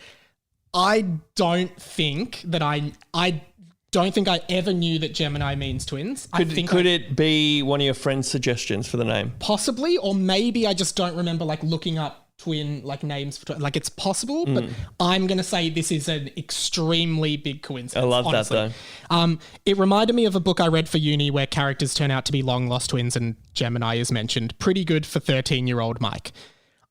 I don't think I ever knew that Gemini means twins. Could it be one of your friend's suggestions for the name? Possibly, or maybe I just don't remember like looking up twin like names for like it's possible, but I'm going to say this is an extremely big coincidence. I love honestly. that though. It reminded me of a book I read for uni where characters turn out to be long lost twins and Gemini is mentioned. Pretty good for 13-year-old Mike.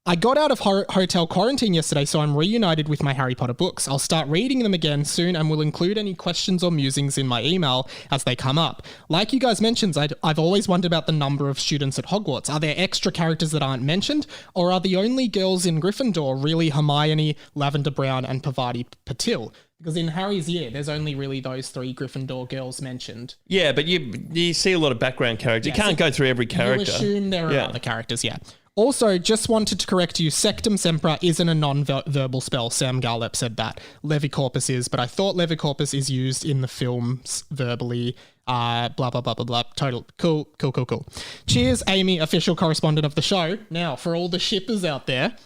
I got out of hotel quarantine yesterday, so I'm reunited with my Harry Potter books. I'll start reading them again soon and will include any questions or musings in my email as they come up. Like you guys mentioned, I've always wondered about the number of students at Hogwarts. Are there extra characters that aren't mentioned, or are the only girls in Gryffindor really Hermione, Lavender Brown, and Pavati Patil? Because in Harry's year, there's only really those 3 Gryffindor girls mentioned. Yeah, but you see a lot of background characters. You can't go through every character. You assume there are other characters, yeah. Also, just wanted to correct you, Sectum Sempra isn't a non-verbal spell. Sam Garlep said that. Levicorpus is, but I thought Levicorpus is used in the films verbally. Blah, blah, blah, blah, blah. Total. Cool. Cheers, Amy, official correspondent of the show. Now, for all the shippers out there,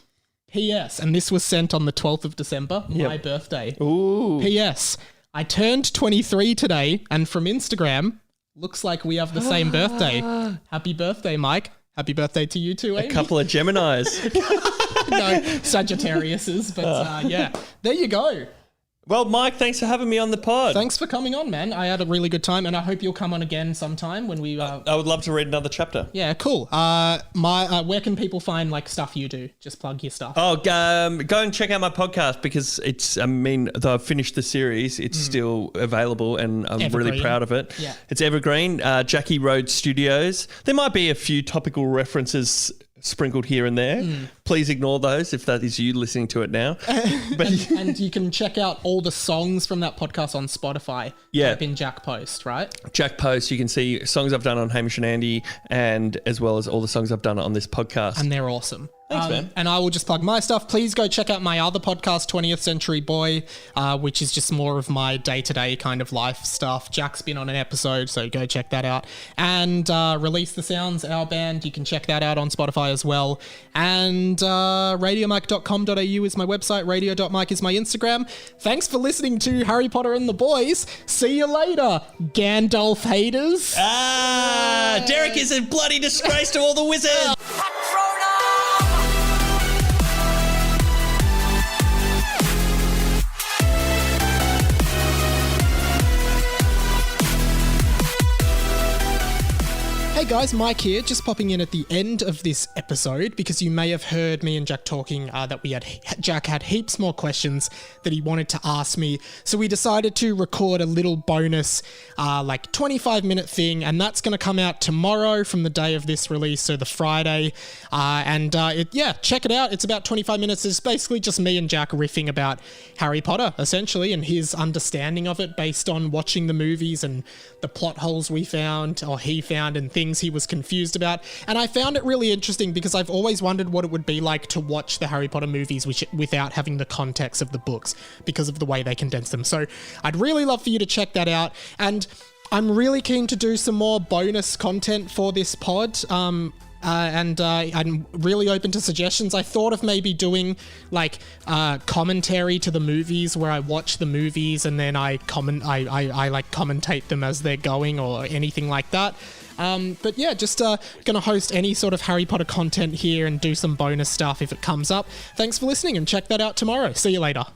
P.S., and this was sent on the 12th of December, my birthday. Ooh. P.S., I turned 23 today, and from Instagram, looks like we have the same birthday. Happy birthday, Mike. Happy birthday to you too, Amy. A couple of Geminis. No, Sagittariuses, but yeah. There you go. Well, Mike, thanks for having me on the pod. Thanks for coming on, man. I had a really good time, and I hope you'll come on again sometime when we... I would love to read another chapter. Yeah, cool. Where can people find like stuff you do? Just plug your stuff. Oh, go and check out my podcast because though I've finished the series, it's still available and I'm really proud of it. Yeah. It's evergreen, Jackie Road Studios. There might be a few topical references sprinkled here and there. Please ignore those if that is you listening to it now. And you can check out all the songs from that podcast on Spotify. Yeah. Type in Jack Post, right? Jack Post, you can see songs I've done on Hamish and Andy and as well as all the songs I've done on this podcast. And they're awesome. Thanks, man. And I will just plug my stuff. Please go check out my other podcast, 20th Century Boy, which is just more of my day-to-day kind of life stuff. Jack's been on an episode, so go check that out. And Release the Sounds, our band, you can check that out on Spotify as well. And radiomike.com.au is my website. Radio.mike is my Instagram. Thanks for listening to Harry Potter and the Boys. See you later, Gandalf haters. Derrick is a bloody disgrace to all the wizards. Hey guys, Mike here, just popping in at the end of this episode because you may have heard me and Jack talking that Jack had heaps more questions that he wanted to ask me. So we decided to record a little bonus, 25-minute thing, and that's going to come out tomorrow from the day of this release, so the Friday. Check it out. It's about 25 minutes. It's basically just me and Jack riffing about Harry Potter, essentially, and his understanding of it based on watching the movies and the plot holes he found, and things he was confused about. And I found it really interesting because I've always wondered what it would be like to watch the Harry Potter movies without having the context of the books because of the way they condense them. So I'd really love for you to check that out. And I'm really keen to do some more bonus content for this pod. I'm really open to suggestions. I thought of maybe doing commentary to the movies where I watch the movies and then I commentate them as they're going or anything like that. Just gonna host any sort of Harry Potter content here and do some bonus stuff if it comes up. Thanks for listening and check that out tomorrow. See you later.